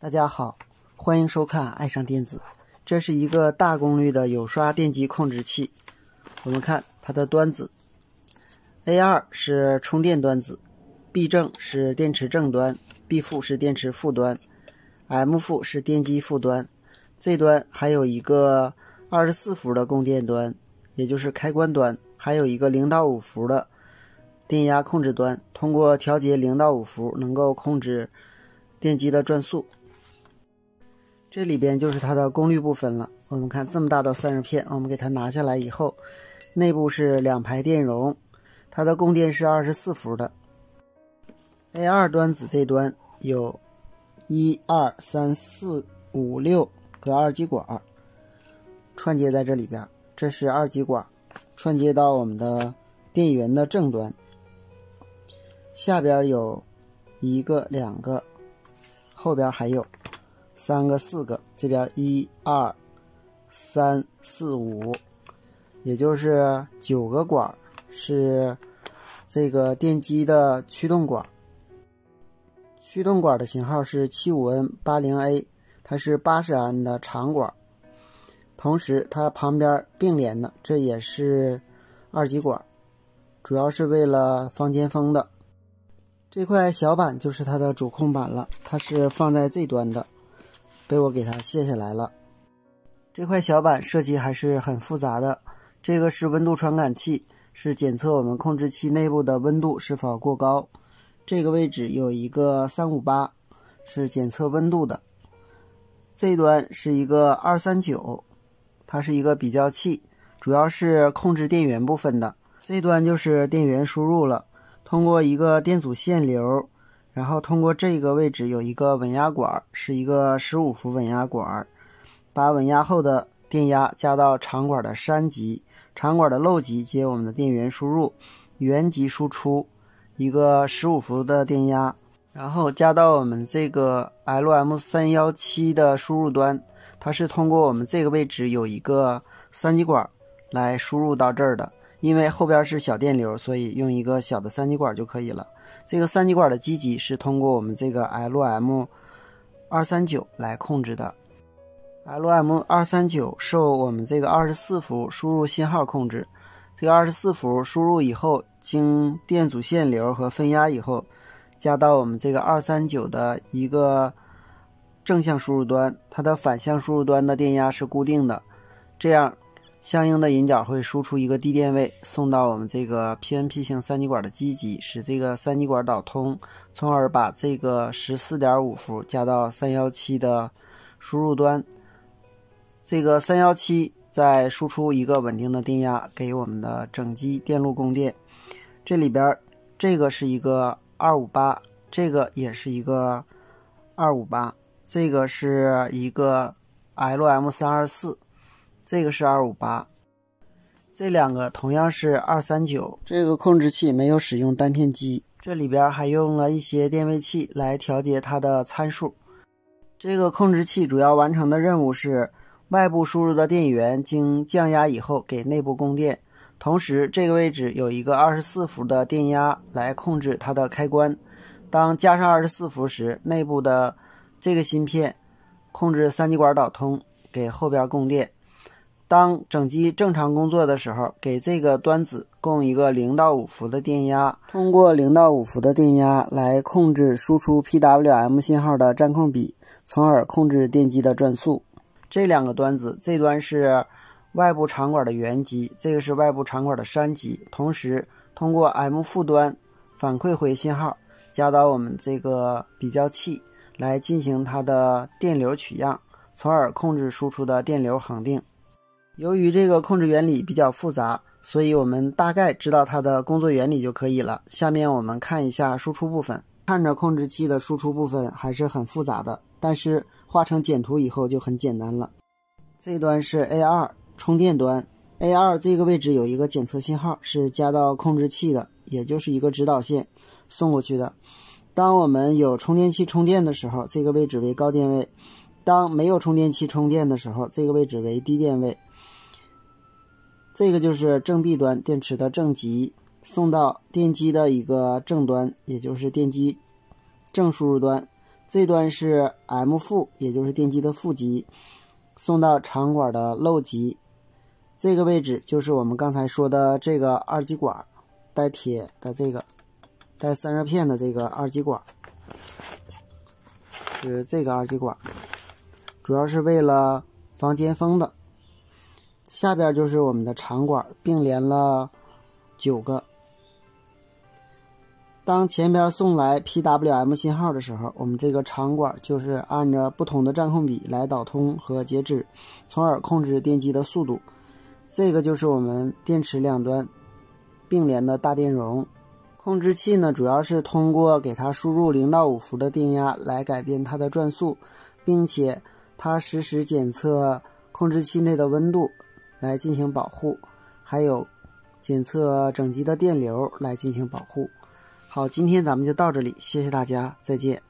大家好，欢迎收看爱上电子。这是一个大功率的有刷电机控制器。我们看它的端子 ，A2 是充电端子 ，B 正是电池正端 ，B 负是电池负端 ，M 负是电机负端。这端还有一个24伏的供电端，也就是开关端，还有一个0到5伏的电压控制端。通过调节0到5伏，能够控制电机的转速。这里边就是它的功率部分了。我们看这么大的散热片，我们给它拿下来以后，内部是2排电容，它的供电是24伏的。A2 端子这端有1、2、3、4、5、6个二极管串接在这里边，这是二极管串接到我们的电源的正端。下边有1个、2个，后边还有3个、4个，这边1、2、3、4、5，也就是9个管是这个电机的驱动管。驱动管的型号是 75N80A， 它是80安的长管。同时它旁边并联的这也是二极管，主要是为了防尖峰的。这块小板就是它的主控板了，它是放在这端的，被我给它卸下来了。这块小板设计还是很复杂的，这个是温度传感器，是检测我们控制器内部的温度是否过高。这个位置有一个358，是检测温度的。这端是一个239，它是一个比较器，主要是控制电源部分的。这端就是电源输入了，通过一个电阻线流，然后通过这个位置有一个稳压管，是一个15伏稳压管，把稳压后的电压加到长管的山极，长管的漏极接我们的电源输入，原极输出一个15伏的电压，然后加到我们这个 LM317 的输入端，它是通过我们这个位置有一个三极管来输入到这儿的，因为后边是小电流，所以用一个小的三极管就可以了。这个三极管的基极是通过我们这个 LM239 来控制的。LM239 受我们这个24伏输入信号控制，这个24伏输入以后，经电阻线流和分压以后，加到我们这个239的一个正向输入端，它的反向输入端的电压是固定的，这样相应的引脚会输出一个低电位，送到我们这个 PNP 型三极管的基极，使这个三极管导通，从而把这个 14.5 伏加到317的输入端。这个317再输出一个稳定的电压给我们的整机电路供电。这里边这个是一个258，这个也是一个258，这个是一个 LM324，这个是258，这两个同样是239。这个控制器没有使用单片机，这里边还用了一些电位器来调节它的参数。这个控制器主要完成的任务是外部输入的电源经降压以后给内部供电，同时这个位置有一个24伏的电压来控制它的开关。当加上24伏时，内部的这个芯片控制三极管导通，给后边供电。当整机正常工作的时候，给这个端子供一个0到5伏的电压，通过0到5伏的电压来控制输出 PWM 信号的占控比，从而控制电机的转速。这两个端子，这端是外部长管的原极，这个是外部长管的山极，同时通过 M 负端反馈回信号，加到我们这个比较器来进行它的电流取样，从而控制输出的电流恒定。由于这个控制原理比较复杂，所以我们大概知道它的工作原理就可以了。下面我们看一下输出部分。看着控制器的输出部分还是很复杂的，但是画成简图以后就很简单了。这端是 A2 充电端， A2 这个位置有一个检测信号是加到控制器的，也就是一个指导线送过去的。当我们有充电器充电的时候，这个位置为高电位；当没有充电器充电的时候，这个位置为低电位。这个就是正 B 端电池的正极，送到电机的一个正端，也就是电机正输入端。这端是 M 负，也就是电机的负极，送到长管的漏极，这个位置就是我们刚才说的这个二极管，带铁的这个带散热片的这个二极管，是这个二极管，主要是为了防尖锋的。下边就是我们的长管，并连了9个。当前边送来 PWM 信号的时候，我们这个长管就是按照不同的占控比来导通和截止，从而控制电机的速度。这个就是我们电池两端并联的大电容。控制器呢，主要是通过给它输入0到5伏的电压来改变它的转速，并且它实时检测控制器内的温度来进行保护，还有检测整机的电流来进行保护。好，今天咱们就到这里，谢谢大家，再见。